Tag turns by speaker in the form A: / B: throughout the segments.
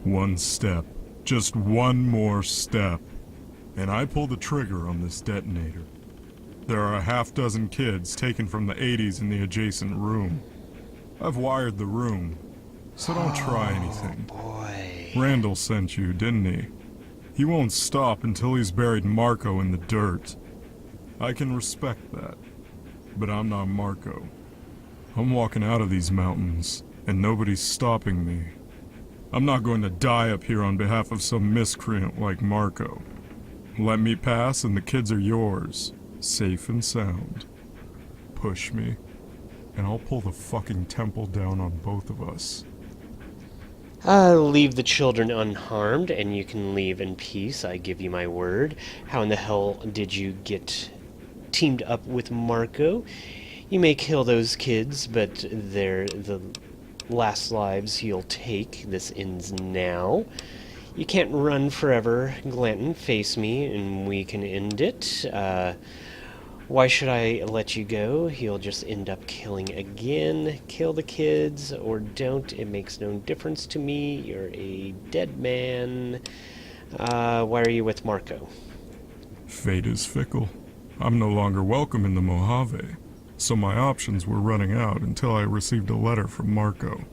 A: One step, just one more step, and I pull the trigger on this detonator. There are a half-dozen kids taken from the 80s in the adjacent room. I've wired the room, so don't try anything.
B: Boy.
A: Randall sent you, didn't he? He won't stop until he's buried Marco in the dirt. I can respect that, but I'm not Marco. I'm walking out of these mountains, and nobody's stopping me. I'm not going to die up here on behalf of some miscreant like Marco. Let me pass and the kids are yours, safe and sound. Push me, and I'll pull the fucking temple down on both of us.
B: Leave the children unharmed, and you can leave in peace, I give you my word. How in the hell did you get teamed up with Marco? You may kill those kids, but they're the last lives you'll take. This ends now. You can't run forever, Glanton. Face me, and we can end it. Why should I let you go? You'll just end up killing again. Kill the kids, or don't. It makes no difference to me. You're a dead man. Why are you with Marco?
A: Fate is fickle. I'm no longer welcome in the Mojave, so my options were running out until I received a letter from Marco.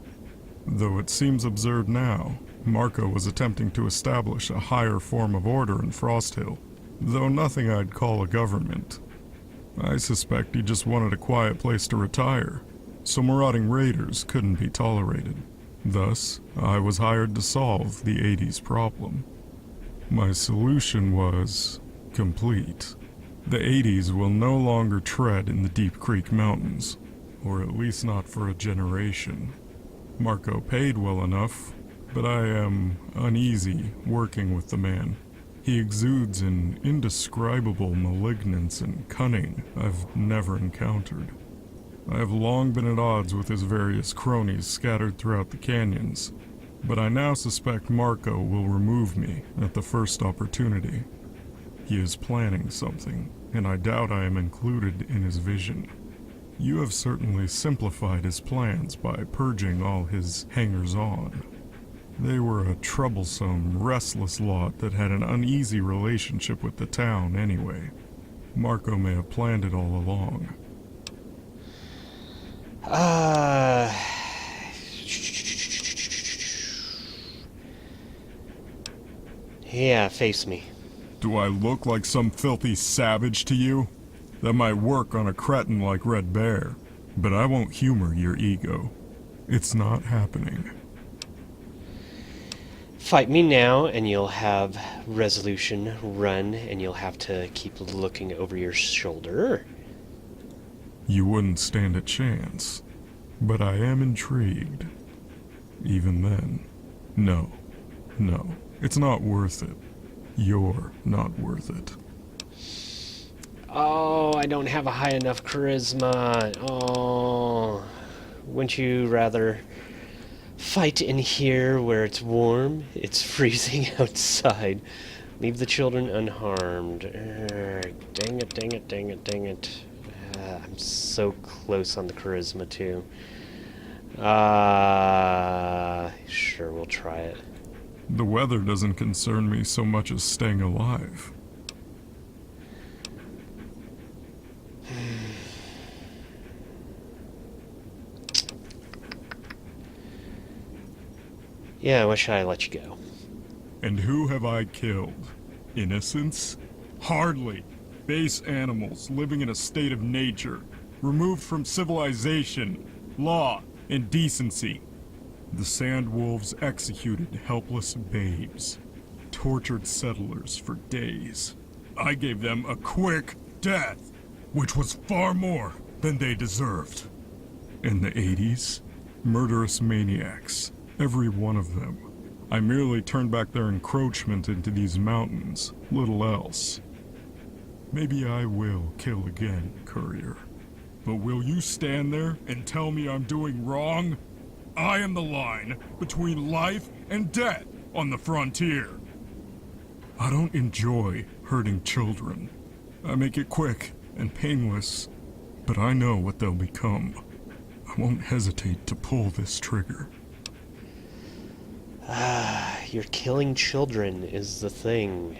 A: Though it seems absurd now, Marco was attempting to establish a higher form of order in Frost Hill, though nothing I'd call a government. I suspect he just wanted a quiet place to retire, so marauding raiders couldn't be tolerated. Thus, I was hired to solve the 80s problem. My solution was complete. The 80s will no longer tread in the Deep Creek Mountains, or at least not for a generation. Marco paid well enough, but I am uneasy working with the man. He exudes an indescribable malignance and cunning I've never encountered. I have long been at odds with his various cronies scattered throughout the canyons, but I now suspect Marco will remove me at the first opportunity. He is planning something, and I doubt I am included in his vision. You have certainly simplified his plans by purging all his hangers-on. They were a troublesome, restless lot that had an uneasy relationship with the town anyway. Marco may have planned it all along.
B: Yeah, face me.
A: Do I look like some filthy savage to you? That might work on a cretin like Red Bear, but I won't humor your ego. It's not happening.
B: Fight me now, and you'll have resolution. Run, and you'll have to keep looking over your shoulder.
A: You wouldn't stand a chance, but I am intrigued. Even then, no, it's not worth it. You're not worth it.
B: Oh, I don't have a high enough charisma. Oh, wouldn't you rather fight in here where it's warm? It's freezing outside. Leave the children unharmed. Dang it. I'm so close on the charisma, too. Sure, we'll try it.
A: The weather doesn't concern me so much as staying alive.
B: Yeah, why should I let you go?
A: And who have I killed? Innocents? Hardly. Base animals living in a state of nature, removed from civilization, law, and decency. The sand wolves executed helpless babes, tortured settlers for days. I gave them a quick death, which was far more than they deserved. In the 80s, murderous maniacs, every one of them. I merely turned back their encroachment into these mountains, little else. Maybe I will kill again, Courier. But will you stand there and tell me I'm doing wrong? I am the line between life and death on the frontier. I don't enjoy hurting children. I make it quick and painless, but I know what they'll become. I won't hesitate to pull this trigger.
B: You're killing children is the thing.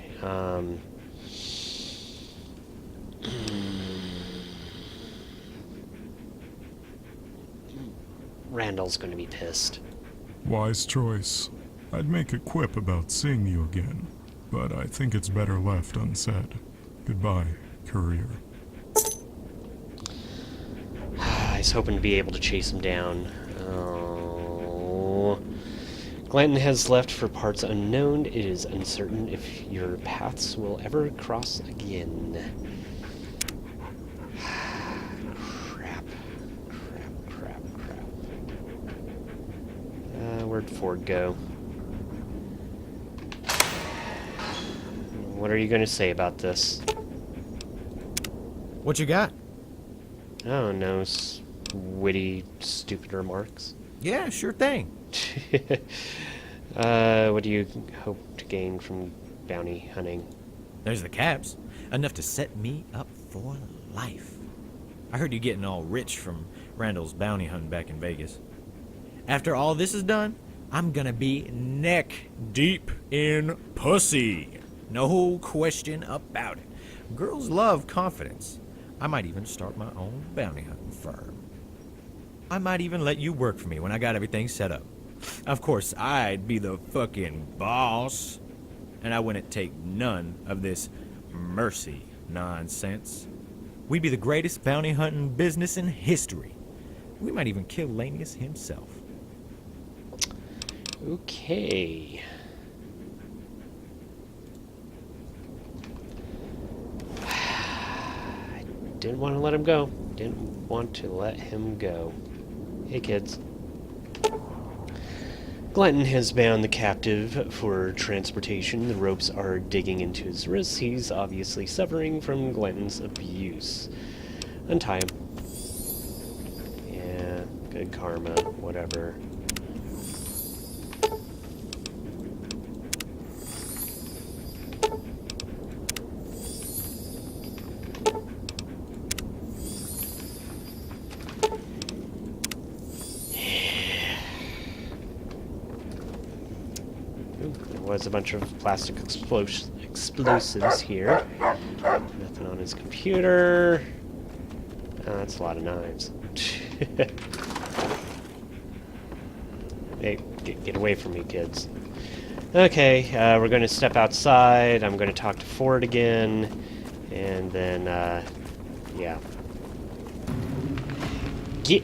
B: Randall's going to be pissed.
A: Wise choice. I'd make a quip about seeing you again, but I think it's better left unsaid. Goodbye, courier.
B: I was hoping to be able to chase him down. Oh. Glanton has left for parts unknown. It is uncertain if your paths will ever cross again. Crap. Where'd Ford go? What are you going to say about this?
C: What you got?
B: Oh, no. Witty, stupid remarks.
C: Yeah, sure thing.
B: What do you hope to gain from bounty hunting?
C: There's the caps. Enough to set me up for life. I heard you getting all rich from Randall's bounty hunting back in Vegas. After all this is done, I'm gonna be neck deep in pussy. No question about it. Girls love confidence. I might even start my own bounty hunting firm. I might even let you work for me when I got everything set up. Of course, I'd be the fucking boss. And I wouldn't take none of this mercy nonsense. We'd be the greatest bounty hunting business in history. We might even kill Lanius himself.
B: Okay. I didn't want to let him go. Didn't want to let him go. Hey, kids. Glanton has bound the captive for transportation. The ropes are digging into his wrists. He's obviously suffering from Glanton's abuse. Untie him. Yeah, good karma, whatever. Was a bunch of plastic explosives here. Nothing on his computer. Oh, that's a lot of knives. Hey, get away from me, kids. Okay, we're going to step outside. I'm going to talk to Ford again. And then, yeah. Get!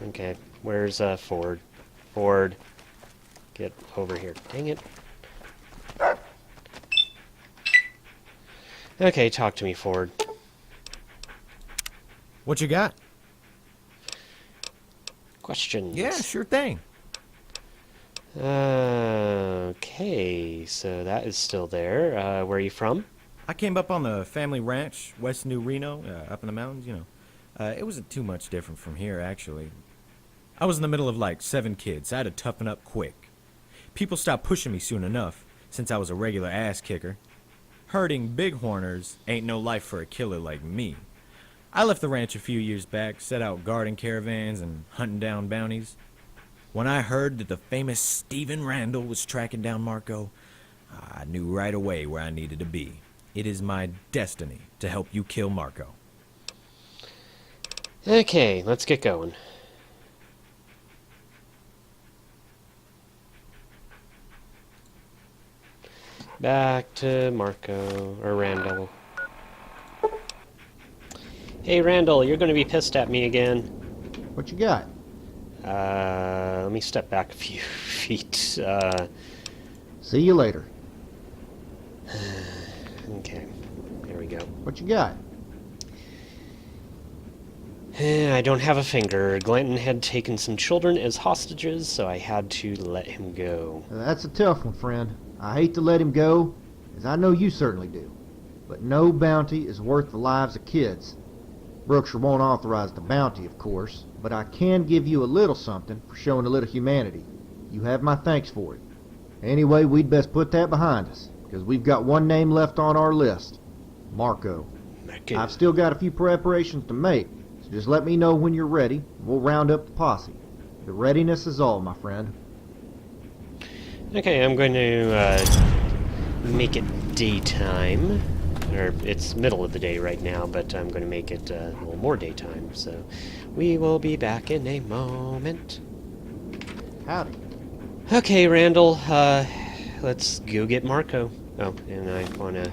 B: Okay, where's Ford? Ford. Get over here. Dang it. Okay, talk to me, Ford.
C: What you got?
B: Questions?
C: Yeah, sure thing.
B: Okay, so that is still there. Where are you from?
C: I came up on the family ranch, West New Reno, up in the mountains, you know. It wasn't too much different from here, actually. I was in the middle of like 7 kids. I had to toughen up quick. People stopped pushing me soon enough, since I was a regular ass kicker. Herding bighorners ain't no life for a killer like me. I left the ranch a few years back, set out guarding caravans and hunting down bounties. When I heard that the famous Stephen Randall was tracking down Marco, I knew right away where I needed to be. It is my destiny to help you kill Marco.
B: Okay, let's get going. Back to Marco, or Randall. Hey, Randall, you're going to be pissed at me again.
D: What you got?
B: Let me step back a few feet.
D: See you later.
B: Okay, there we go.
D: What you got?
B: I don't have a finger. Glanton had taken some children as hostages, so I had to let him go.
D: That's a tough one, friend. I hate to let him go, as I know you certainly do. But no bounty is worth the lives of kids. Brookshire won't authorize the bounty, of course, but I can give you a little something for showing a little humanity. You have my thanks for it. Anyway, we'd best put that behind us, because we've got one name left on our list. Marco. I've still got a few preparations to make, so just let me know when you're ready. We'll round up the posse. The readiness is all, my friend.
B: Okay, I'm going to make it daytime. Or it's middle of the day right now, but I'm going to make it a little more daytime. So we will be back in a moment.
D: Howdy.
B: Okay, Randall, let's go get Marco. Oh, and I want to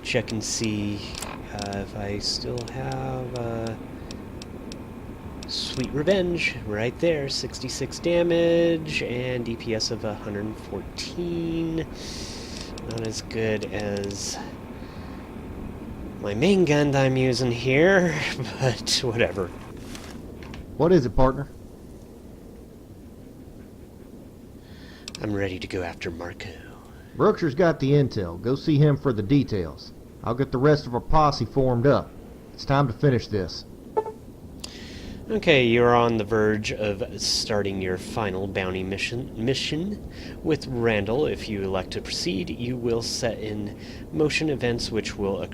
B: check and see if I still have Sweet Revenge right there. 66 damage and DPS of 114. Not as good as my main gun that I'm using here, but whatever.
D: What is it, partner?
B: I'm ready to go after Marco.
D: Brookshire's got the intel. Go see him for the details. I'll get the rest of our posse formed up. It's time to finish this.
B: Okay, you're on the verge of starting your final bounty mission with Randall. If you elect to proceed, you will set in motion events which will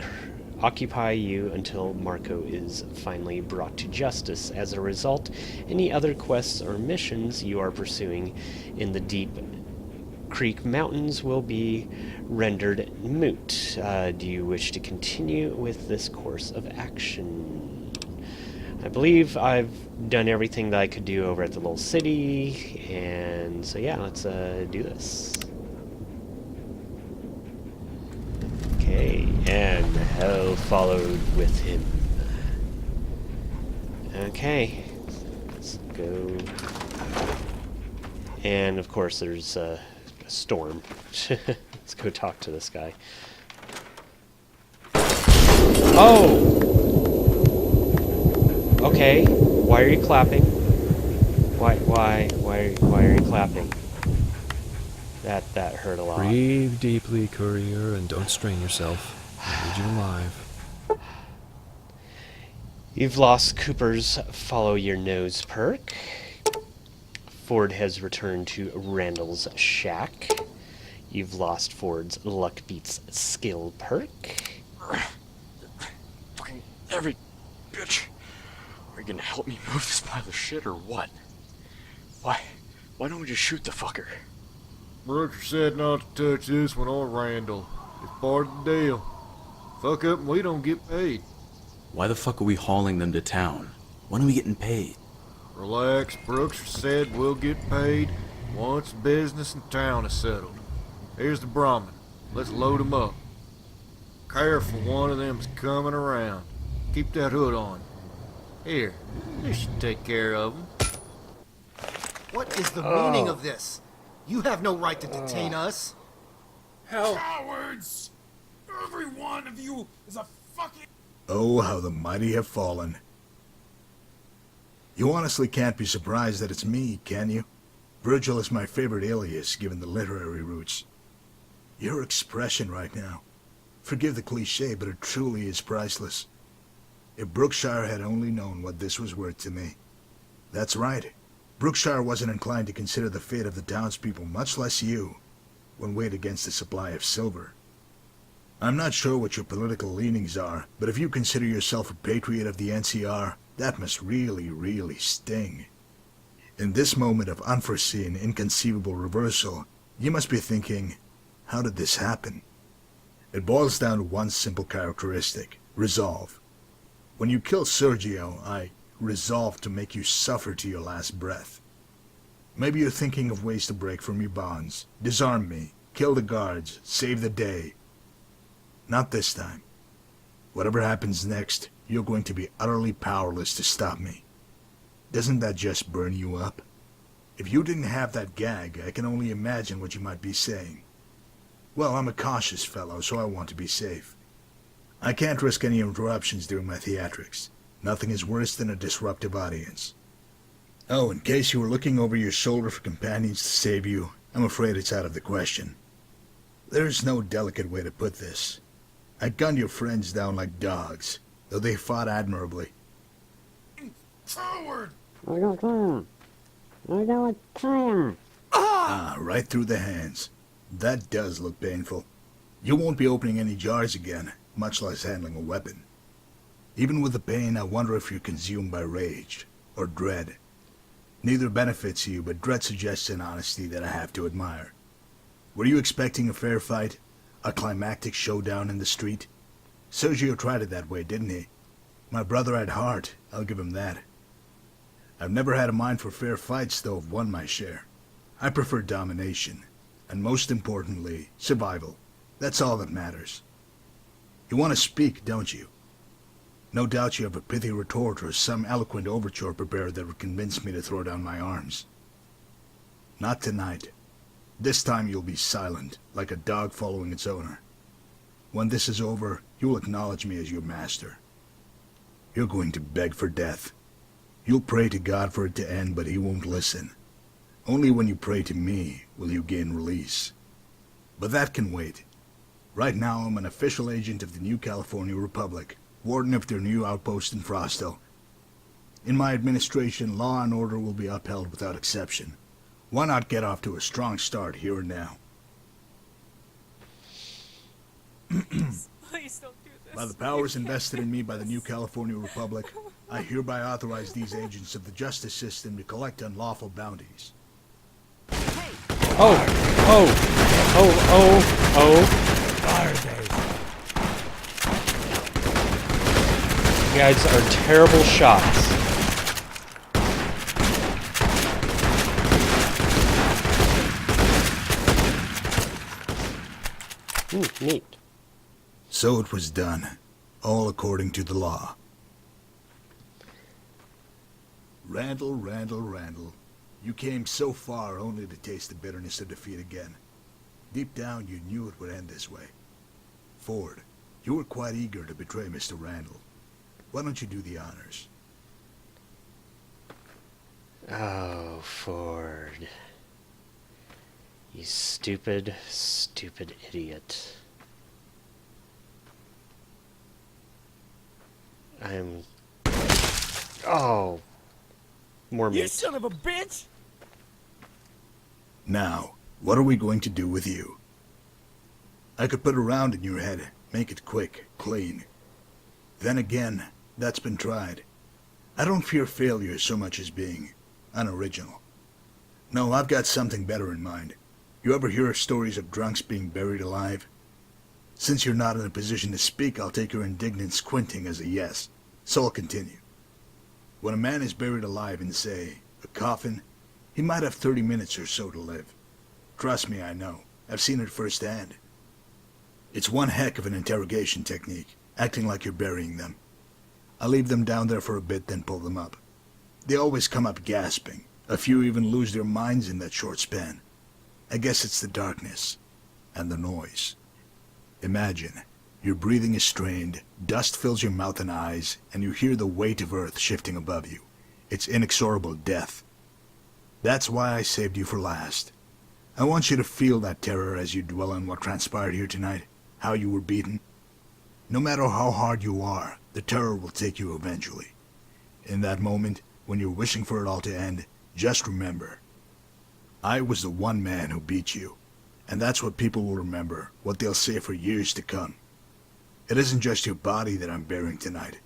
B: occupy you until Marco is finally brought to justice. As a result, any other quests or missions you are pursuing in the Deep Creek Mountains will be rendered moot. Do you wish to continue with this course of action? I believe I've done everything that I could do over at the little city, and so yeah, let's do this. Okay, and hell followed with him. Okay, let's go. And of course there's a storm. Let's go talk to this guy. Oh! Okay, why are you clapping? Why are you clapping? That hurt a lot.
E: Breathe deeply, courier, and don't strain yourself. I need you alive.
B: You've lost Cooper's Follow Your Nose perk. Ford has returned to Randall's shack. You've lost Ford's Luck Beats skill perk.
F: Fucking every bitch. Are you gonna help me move this pile of shit or what? Why don't we just shoot the fucker?
G: Brooker said not to touch this one or Randall. It's part of the deal. Fuck up and we don't get paid.
H: Why the fuck are we hauling them to town? When are we getting paid?
G: Relax, Brooks said we'll get paid once business in town is settled. Here's the Brahmin. Let's load him up. Careful, one of them's coming around. Keep that hood on. Here, this should take care of him.
I: What is the meaning of this? You have no right to detain us.
J: Cowards! Every one of you is a fucking...
K: Oh, how the mighty have fallen. You honestly can't be surprised that it's me, can you? Virgil is my favorite alias, given the literary roots. Your expression right now. Forgive the cliché, but it truly is priceless. If Brookshire had only known what this was worth to me. That's right. Brookshire wasn't inclined to consider the fate of the townspeople, much less you, when weighed against the supply of silver. I'm not sure what your political leanings are, but if you consider yourself a patriot of the NCR, that must really, really sting. In this moment of unforeseen, inconceivable reversal, you must be thinking, how did this happen? It boils down to one simple characteristic, resolve. When you killed Sergio, I resolved to make you suffer to your last breath. Maybe you're thinking of ways to break from your bonds, disarm me, kill the guards, save the day. Not this time. Whatever happens next, you're going to be utterly powerless to stop me. Doesn't that just burn you up? If you didn't have that gag, I can only imagine what you might be saying. Well, I'm a cautious fellow, so I want to be safe. I can't risk any interruptions during my theatrics. Nothing is worse than a disruptive audience. Oh, in case you were looking over your shoulder for companions to save you, I'm afraid it's out of the question. There's no delicate way to put this. I gunned your friends down like dogs, though they fought admirably.
J: Coward!
K: Ah, right through the hands. That does look painful. You won't be opening any jars again, much less handling a weapon. Even with the pain, I wonder if you're consumed by rage, or dread. Neither benefits you, but dread suggests an honesty that I have to admire. Were you expecting a fair fight? A climactic showdown in the street? Sergio tried it that way, didn't he? My brother had heart, I'll give him that. I've never had a mind for fair fights, though I've won my share. I prefer domination, and most importantly, survival. That's all that matters. You want to speak, don't you? No doubt you have a pithy retort or some eloquent overture prepared that would convince me to throw down my arms. Not tonight. This time you'll be silent, like a dog following its owner. When this is over, you'll acknowledge me as your master. You're going to beg for death. You'll pray to God for it to end, but he won't listen. Only when you pray to me will you gain release. But that can wait. Right now I'm an official agent of the New California Republic, warden of their new outpost in Frostville. In my administration, law and order will be upheld without exception. Why not get off to a strong start here and now?
L: Please don't do this.
K: By the powers invested in me by the New California Republic, I hereby authorize these agents of the justice system to collect unlawful bounties.
B: Oh! Oh! Oh! Oh! Oh! You guys are terrible shots. Neat.
K: So it was done, all according to the law. Randall, Randall, Randall, you came so far only to taste the bitterness of defeat again. Deep down you knew it would end this way. Ford, you were quite eager to betray Mr. Randall. Why don't you do the honors?
B: Oh, Ford. You stupid, stupid idiot. I'm... Oh. More meat.
J: You son of a bitch!
K: Now, what are we going to do with you? I could put a round in your head, make it quick, clean. Then again, that's been tried. I don't fear failure so much as being unoriginal. No, I've got something better in mind. You ever hear of stories of drunks being buried alive? Since you're not in a position to speak, I'll take your indignant squinting as a yes. So I'll continue. When a man is buried alive in, say, a coffin, he might have 30 minutes or so to live. Trust me, I know. I've seen it firsthand. It's one heck of an interrogation technique, acting like you're burying them. I leave them down there for a bit, then pull them up. They always come up gasping. A few even lose their minds in that short span. I guess it's the darkness and the noise. Imagine, your breathing is strained, dust fills your mouth and eyes, and you hear the weight of earth shifting above you. It's inexorable death. That's why I saved you for last. I want you to feel that terror as you dwell on what transpired here tonight, how you were beaten. No matter how hard you are, the terror will take you eventually. In that moment, when you're wishing for it all to end, just remember, I was the one man who beat you. And that's what people will remember, what they'll say for years to come. It isn't just your body that I'm burying tonight.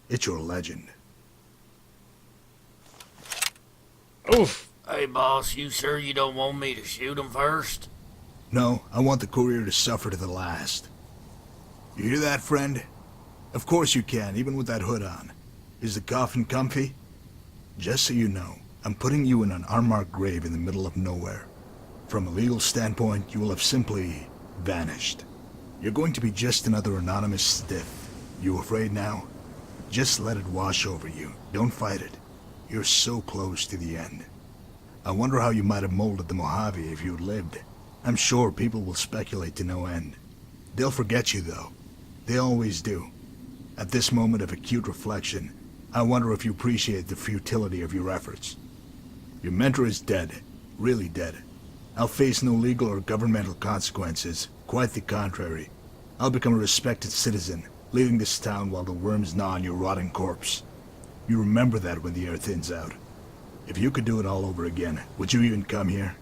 K: It's your legend.
B: Oof!
J: Hey, boss, you sure you don't want me to shoot him first?
K: No, I want the courier to suffer to the last. You hear that, friend? Of course you can, even with that hood on. Is the coffin comfy? Just so you know, I'm putting you in an unmarked grave in the middle of nowhere. From a legal standpoint, you will have simply vanished. You're going to be just another anonymous stiff. You afraid now? Just let it wash over you. Don't fight it. You're so close to the end. I wonder how you might have molded the Mojave if you'd lived. I'm sure people will speculate to no end. They'll forget you, though. They always do. At this moment of acute reflection, I wonder if you appreciate the futility of your efforts. Your mentor is dead. Really dead. I'll face no legal or governmental consequences. Quite the contrary. I'll become a respected citizen, leaving this town while the worms gnaw on your rotting corpse. You remember that when the air thins out. If you could do it all over again, would you even come here?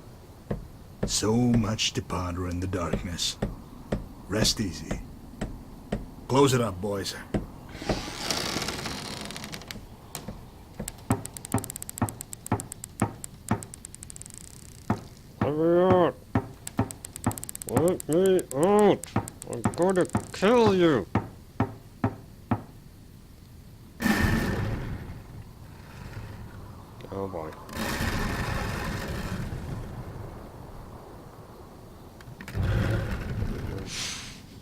K: So much to ponder in the darkness. Rest easy. Close it up, boys.
B: Let me out! I'm gonna kill you! Oh boy.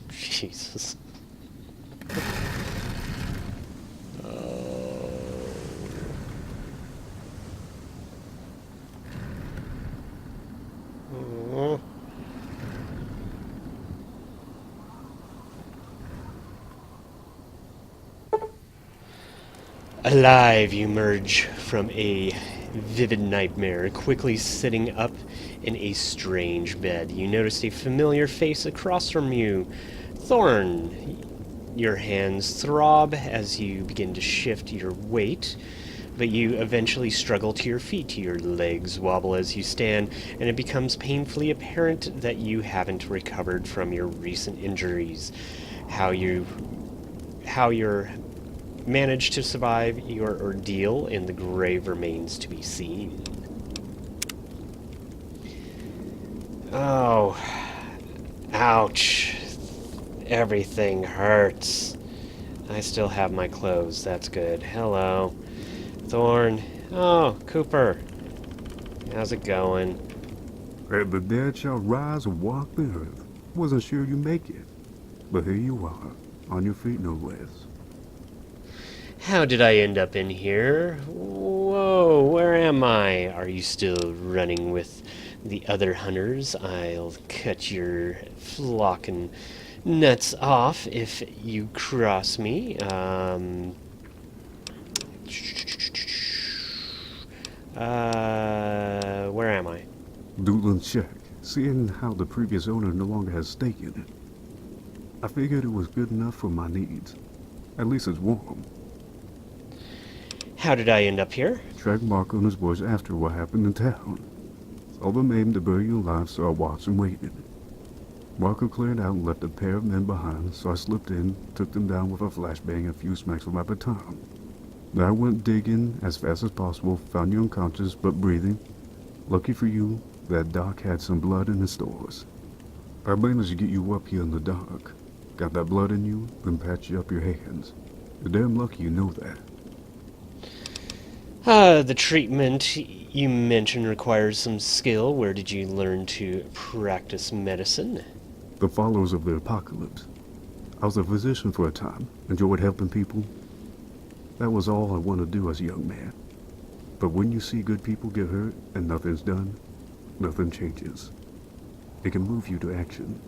B: Jesus. Oh. Alive, you emerge from a vivid nightmare, quickly sitting up in a strange bed. You notice a familiar face across from you. Thorn. Your hands throb as you begin to shift your weight, but you eventually struggle to your feet. Your legs wobble as you stand, and it becomes painfully apparent that you haven't recovered from your recent injuries. How you're managed to survive your ordeal in the grave remains to be seen. Oh, ouch. Everything hurts. I still have my clothes, that's good. Hello. Thorn. Oh, Cooper. How's it going?
M: And the dead shall rise and walk the earth. Wasn't sure you'd make it. But here you are, on your feet no less.
B: How did I end up in here? Whoa, where am I? Are you still running with the other hunters? I'll cut your flocking nuts off if you cross me. Where am I?
M: Doodling check, seeing how the previous owner no longer has stake in it. I figured it was good enough for my needs. At least it's warm.
B: How did I end up here?
M: Tracked Marco and his boys after what happened in town. Saw them aim to bury you alive, so I watched and waited. Marco cleared out and left a pair of men behind, so I slipped in, took them down with a flashbang and a few smacks with my baton. Then I went digging as fast as possible, found you unconscious but breathing. Lucky for you, that doc had some blood in his stores. I managed to get you up here in the dark. Got that blood in you, then patched you up your hands. You're damn lucky you know that.
B: The treatment you mentioned requires some skill. Where did you learn to practice medicine?
M: The followers of the apocalypse. I was a physician for a time, enjoyed helping people. That was all I wanted to do as a young man. But when you see good people get hurt and nothing's done, nothing changes. It can move you to action.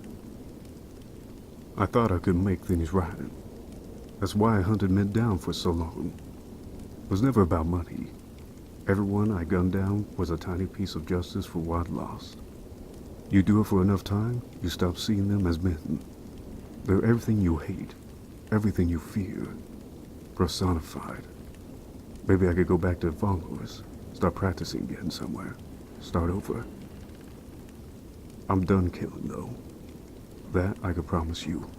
M: I thought I could make things right. That's why I hunted men down for so long. It was never about money. Everyone I gunned down was a tiny piece of justice for what I'd lost. You do it for enough time, you stop seeing them as men. They're everything you hate, everything you fear, personified. Maybe I could go back to the followers, start practicing again somewhere, start over. I'm done killing, though. That I could promise you.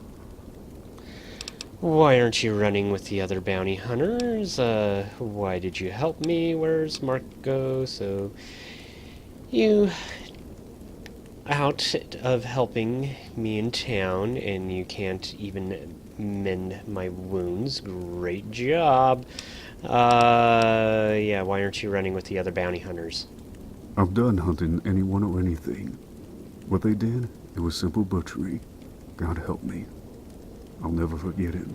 B: Why aren't you running with the other bounty hunters? Why did you help me? Where's Marco? So, you out of helping me in town, and you can't even mend my wounds. Great job. Yeah, why aren't you running with the other bounty hunters?
M: I'm done hunting anyone or anything. What they did, it was simple butchery. God help me. I'll never forget it.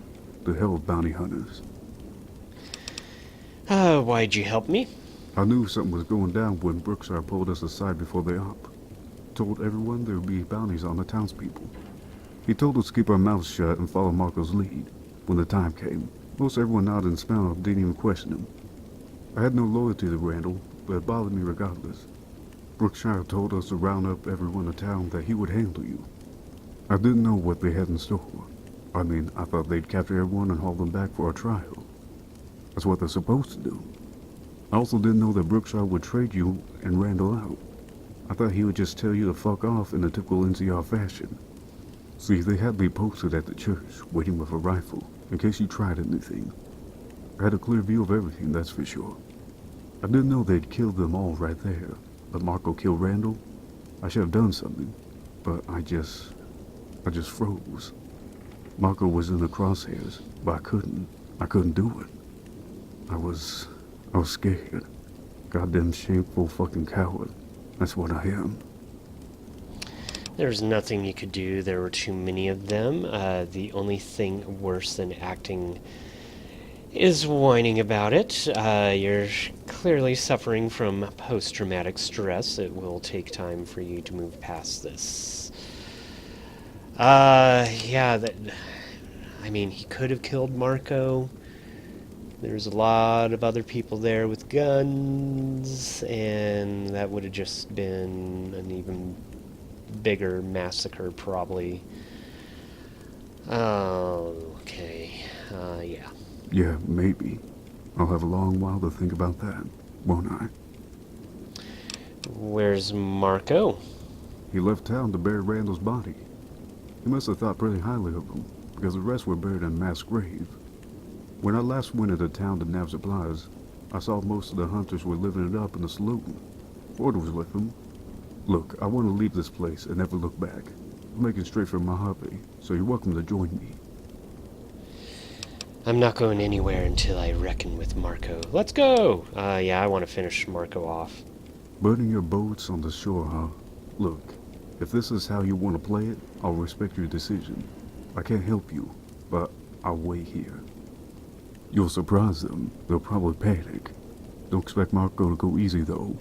M: The hell with bounty hunters.
B: Why'd you help me?
M: I knew something was going down when Brookshire pulled us aside before the op. Told everyone there would be bounties on the townspeople. He told us to keep our mouths shut and follow Marco's lead. When the time came, most everyone nodded and smiled, didn't even question him. I had no loyalty to Randall, but it bothered me regardless. Brookshire told us to round up everyone in town that he would handle you. I didn't know what they had in store. I mean, I thought they'd capture everyone and haul them back for a trial. That's what they're supposed to do. I also didn't know that Brookshire would trade you and Randall out. I thought he would just tell you to fuck off in the typical NCR fashion. See, they had me posted at the church, waiting with a rifle, in case you tried anything. I had a clear view of everything, that's for sure. I didn't know they'd killed them all right there, but Marco killed Randall. I should have done something. but I just froze. Marco was in the crosshairs, but I couldn't do it. I was scared. Goddamn shameful fucking coward. That's what I am.
B: There's nothing you could do. There were too many of them. The only thing worse than acting is whining about it. You're clearly suffering from post-traumatic stress. It will take time for you to move past this. Yeah, I mean, he could have killed Marco. There's a lot of other people there with guns, and that would have just been an even bigger massacre, probably. Oh, okay. Yeah.
M: Yeah, maybe. I'll have a long while to think about that, won't I?
B: Where's Marco?
M: He left town to bury Randall's body. He must have thought pretty highly of him, because the rest were buried in mass graves. When I last went into town to nab supplies, I saw most of the hunters were living it up in the saloon. Ford was with them. Look, I want to leave this place and never look back. I'm making straight for Mojave, so you're welcome to join me.
B: I'm not going anywhere until I reckon with Marco. Let's go! Yeah, I want to finish Marco off.
M: Burning your boats on the shore, huh? Look, if this is how you want to play it, I'll respect your decision. I can't help you, but I'll wait here. You'll surprise them. They'll probably panic. Don't expect Marco to go easy, though.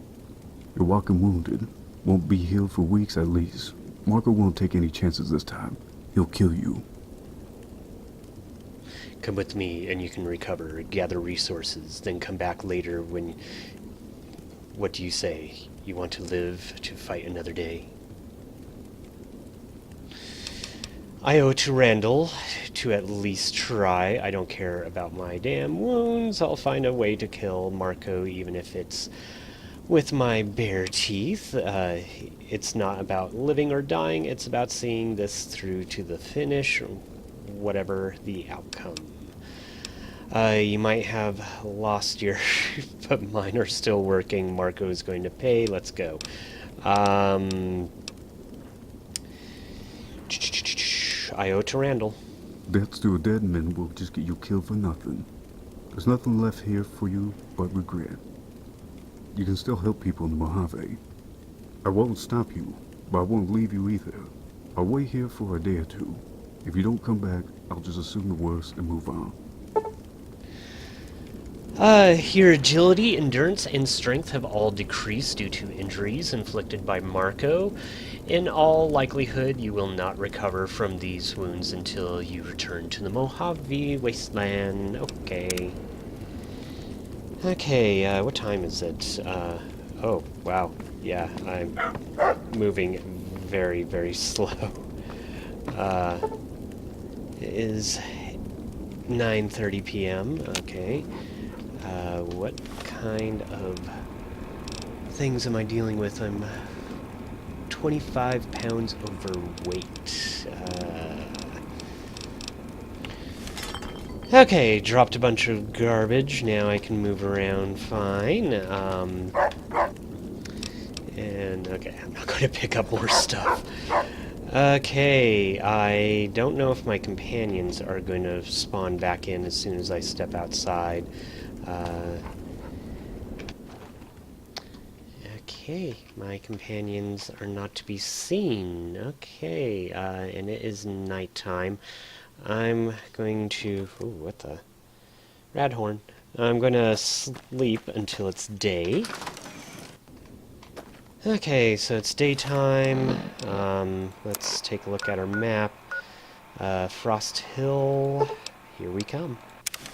M: You're walking wounded. Won't be healed for weeks at least. Marco won't take any chances this time. He'll kill you.
B: Come with me and you can recover, gather resources, then come back later when... What do you say? You want to live to fight another day? I owe it to Randall to at least try. I don't care about my damn wounds. I'll find a way to kill Marco, even if it's with my bare teeth. It's not about living or dying. It's about seeing this through to the finish, whatever the outcome. You might have lost your... but mine are still working. Marco is going to pay. Let's go. I owe to Randall.
M: Debts to a dead man will just get you killed for nothing. There's nothing left here for you but regret. You can still help people in the Mojave. I won't stop you, but I won't leave you either. I'll wait here for a day or two. If you don't come back, I'll just assume the worst and move on.
B: Your agility, endurance, and strength have all decreased due to injuries inflicted by Marco. In all likelihood, you will not recover from these wounds until you return to the Mojave Wasteland. Okay. Okay, what time is it? Oh, wow. Yeah, I'm moving very, very slow. It is 9:30 p.m. Okay. What kind of things am I dealing with? I'm 25 pounds overweight. Okay, dropped a bunch of garbage. Now I can move around fine. And, okay, I'm not going to pick up more stuff. Okay, I don't know if my companions are going to spawn back in as soon as I step outside. Okay, my companions are not to be seen. Okay, and it is nighttime. I'm going to... Ooh, what the... Radhorn. I'm going to sleep until it's day. Okay, so it's daytime. Let's take a look at our map. Frost Hill. Here we come.